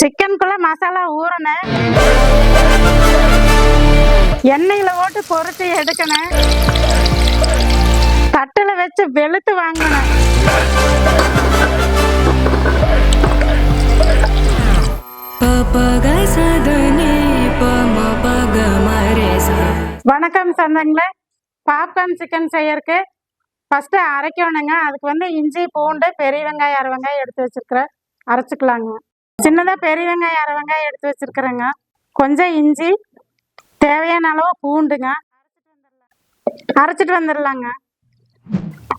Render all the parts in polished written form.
சிக்கனுக்குள்ள மசாலா ஊறணும், எண்ணெயில போட்டு பொரிச்சு எடுக்கணும், தட்டுல வச்சு வெளுத்து வாங்கணும். வணக்கம் சொந்தங்களே, பாப்கார்ன் சிக்கன் செய்யறதுக்கு ஃபர்ஸ்ட் அரைக்கணுங்க. அதுக்கு இஞ்சி பூண்டு பெரிய வெங்காயம் அரை வெங்காயம் எடுத்து வச்சிருக்கிறேன், அரைச்சிக்கலாங்க. சின்னதா பெரிய வெங்காயம் அரை வெங்காயம் எடுத்து வச்சிருக்கிறேங்க. கொஞ்சம் இஞ்சி, தேவையான அளவு பூண்டுங்க. அரைச்சிட்டு வந்துடலாங்க.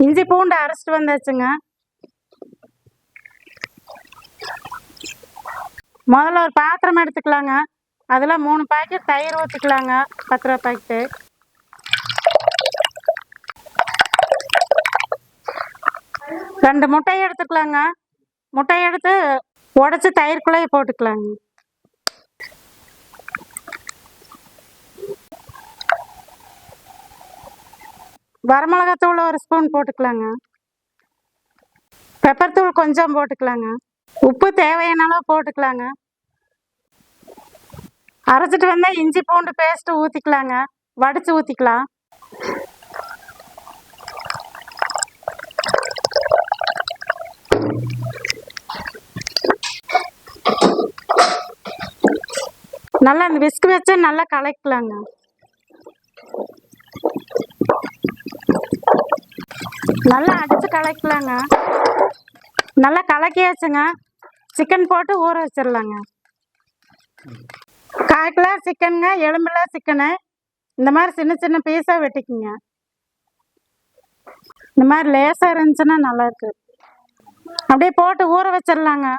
இஞ்சி பூண்டு அரைச்சிட்டு வந்தாச்சுங்க. முதல்ல ஒரு பாத்திரம் எடுத்துக்கலாங்க. அதுல 3 பாக்கெட் தயிர் ஊற்றிக்கலாங்க, 10 ரூபா பாக்கெட்டு. ரெண்டு முட்டையை எடுத்துக்கலாங்க. முட்டையை எடுத்து உடைச்சு தயிர்க்குள்ளே போட்டுக்கலாங்க. வரமிளகாத்தூள் 1 ஸ்பூன் போட்டுக்கலாங்க. பெப்பர் தூள் கொஞ்சம் போட்டுக்கலாங்க. உப்பு தேவையான அளவு போட்டுக்கலாங்க. அரைச்சிட்டு வந்தா இஞ்சி பூண்டு பேஸ்ட் ஊற்றிக்கலாங்க, வடிச்சு ஊற்றிக்கலாம். நல்லா இந்த விஸ்க் வச்சு நல்லா கலக்கலாங்க. நல்லா அடிச்சு கலக்கலாங்க. நல்லா கலக்கியாச்சுங்க. சிக்கன் போட்டு ஊற வச்சிடலாங்க. 1/4 கிலோ சிக்கனுங்க, எலும்பில்லா சிக்கனு. இந்த மாதிரி சின்ன சின்ன பீஸா வெட்டிக்குங்க. இந்த மாதிரி லேசா இருந்துச்சுன்னா நல்லா இருக்கு. அப்படியே போட்டு ஊற வச்சிடலாங்க.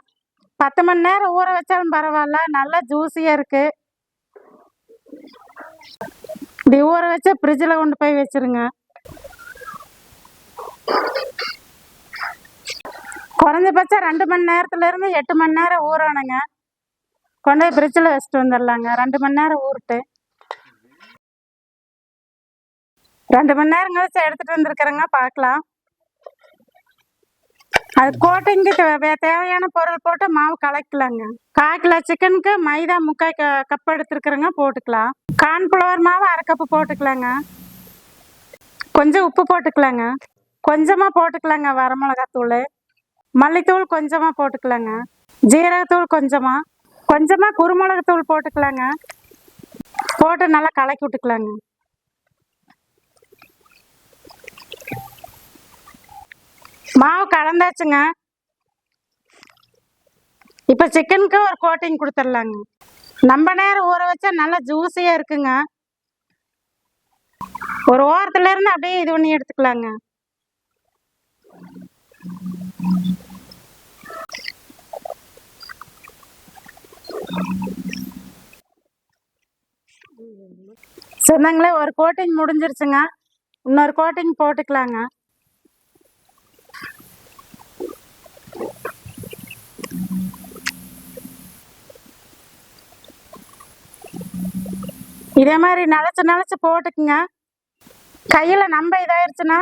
10 மணி நேரம் ஊற வச்சாலும் பரவாயில்ல, நல்லா ஜூஸியா இருக்கு. இப்படி ஊற வச்சு ஃப்ரிட்ஜில் கொண்டு போய் வச்சிருங்க. குறைஞ்சபட்சம் 2 மணி நேரத்துல இருந்து 8 மணி நேரம் ஊறணுங்க. கொண்டு போய் ஃப்ரிட்ஜில் வச்சுட்டு வந்துடலாங்க. 2 மணி நேரம் ஊறிட்டு 2 மணி நேரம் கழிச்சு எடுத்துட்டு வந்திருக்கிறேங்க, பார்க்கலாம். அது கோட்டிங்கு தேவையான பொருள் போட்டு மாவு கலக்கலாங்க. 1/4 கிலோ சிக்கனுக்கு மைதா 3/4 கப் எடுத்துருக்குறேங்க, போட்டுக்கலாம். கார்ன்ஃப்ளவர் மாவு 1/2 கப்பு போட்டுக்கலாங்க. கொஞ்சம் உப்பு போட்டுக்கலாங்க. கொஞ்சமா போட்டுக்கலாங்க வரமிளகாத்தூள். மல்லித்தூள் கொஞ்சமா போட்டுக்கலாங்க. ஜீரகத்தூள் கொஞ்சமா, கொஞ்சமா குருமிளகுத்தூள் போட்டுக்கலாங்க. போட்டு நல்லா கலக்கி விட்டுக்கலாங்க. மாவு கலந்தாச்சுங்க. இப்ப சிக்கனுக்கு ஒரு கோட்டிங் கொடுத்துடலாங்க. நம்ம நேரம் ஊற வச்சா நல்லா ஜூஸியா இருக்குங்க. ஒரு ஓரத்துல இருந்து அப்படியே இது பண்ணி எடுத்துக்கலாங்க. சொன்னாங்களே, ஒரு கோட்டிங் முடிஞ்சிருச்சுங்க. இன்னொரு கோட்டிங் போட்டுக்கலாங்க. இதே மாதிரி நனைச்சு நனைச்சு போட்டுக்குங்க. கையில நம்ம இதாயிருச்சுன்னா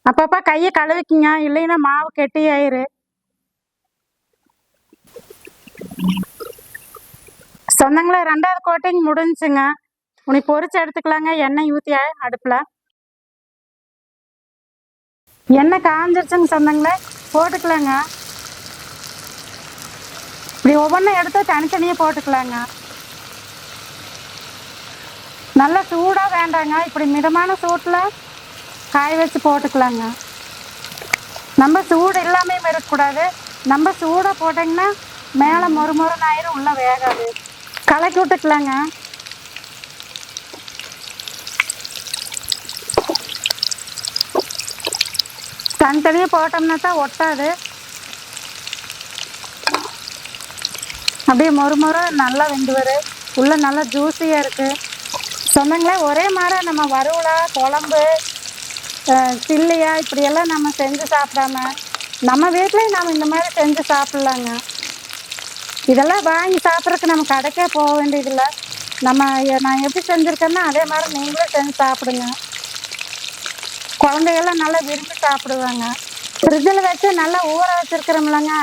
அப்பப்ப கையை கழுவிக்குங்க, இல்லைன்னா மாவு கெட்டி ஆயிரு. சொந்தங்களே, 2வது கோட்டிங் முடிஞ்சுங்க. உனி பொரிச்சு எடுத்துக்கலாங்க. எண்ணெய் ஊற்றி அடுப்புல எண்ணெய் காஞ்சிருச்சுங்க. சொந்தங்களே, போட்டுக்கலாங்க. இப்படி ஒவ்வொன்றும் எடுத்து தனித்தனியே போட்டுக்கலாங்க. நல்லா சூடா வேண்டாங்க, இப்படி மிதமான சூட்டுல காய வச்சு போட்டுக்கலாங்க. நம்ம சூடு இல்லாமே இருக்கக்கூடாது. நம்ம சூடா போட்டீங்கன்னா மேலே மொறுமொறுன்னு ஆயிரும், உள்ள வேகாது. கலக்கி விட்டுக்கலாங்க. தனித்தனியே போட்டோம்னா தான் ஒட்டாது. அப்படியே மொறுமொறு நல்லா வெந்து வரும், உள்ள நல்லா ஜூஸியா இருக்கு. சொன்னாங்களே, ஒரே மாதிரி நம்ம வறுவலா குழம்பு சில்லியா இப்படியெல்லாம் நம்ம செஞ்சு சாப்பிடாம நம்ம வீட்லேயும் நம்ம இந்த மாதிரி செஞ்சு சாப்பிட்லாங்க. இதெல்லாம் வாங்கி சாப்பிட்றதுக்கு நம்ம கடைக்கே போக வேண்டியதில்லை. நான் எப்படி செஞ்சுருக்கேன்னா அதே மாதிரி நீங்களும் செஞ்சு சாப்பிடுங்க. குழந்தைகள்லாம் நல்லா விரும்பி சாப்பிடுவாங்க. ஃப்ரிட்ஜில் வச்சு நல்லா ஊற வச்சுருக்கிறோம்லங்க,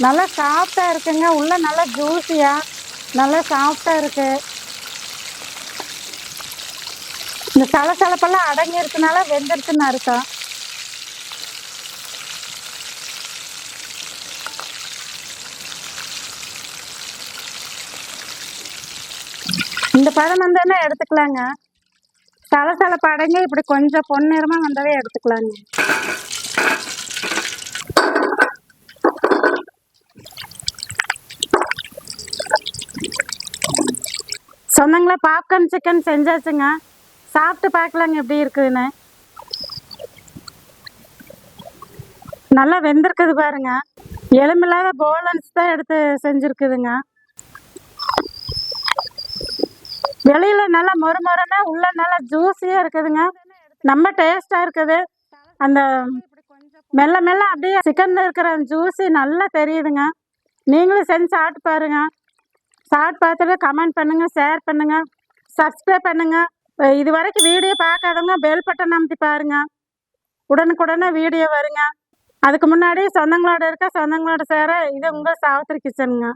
நல்லா சாஃப்டாக இருக்குங்க. உள்ள நல்லா ஜூஸியாக நல்லா சாஃப்டாக இருக்கு. இந்த சலசலப்பெல்லாம் அடங்கி இருக்கனால வெந்துருச்சுன்னு அர்த்தம். இந்த பழம் வந்தோடனே எடுத்துக்கலாங்க. சலசலப்பு அடங்கி இப்படி கொஞ்சம் பொன்னிறமாக வந்தாவே எடுத்துக்கலாங்க. சொன்னங்களா பாப்கார்ன் சிக்கன் செஞ்சாச்சுங்க. சாப்பிட்டு பார்க்கலாங்க எப்படி இருக்குதுன்னு. நல்லா வெந்திருக்குது பாருங்க. எலும்பில்லாத போலன்ஸ் தான் எடுத்து செஞ்சுருக்குதுங்க. வெளியில நல்லா மொறுமொறுன்னா உள்ள நல்லா ஜூஸியாக இருக்குதுங்க. ரொம்ப டேஸ்டாக இருக்குது. அந்த மெல்ல மெல்ல அப்படியே சிக்கனில் இருக்கிற ஜூஸி நல்லா தெரியுதுங்க. நீங்களும் செஞ்சு சாப்பிட்டு பாருங்க. சாப்பிட்டு பார்த்துட்டு கமெண்ட் பண்ணுங்கள், ஷேர் பண்ணுங்கள், சப்ஸ்கிரைப் பண்ணுங்கள். இது வரைக்கும் வீடியோ பார்க்காதவங்க பெல் பட்டன் அமுத்தி பாருங்க. உடனுக்குடனே வீடியோ வருங்க. அதுக்கு முன்னாடி சொந்தங்களோட இருக்க சொந்தங்களோட சேர இது உங்கள் சாவித்திரி கிச்சனுங்க.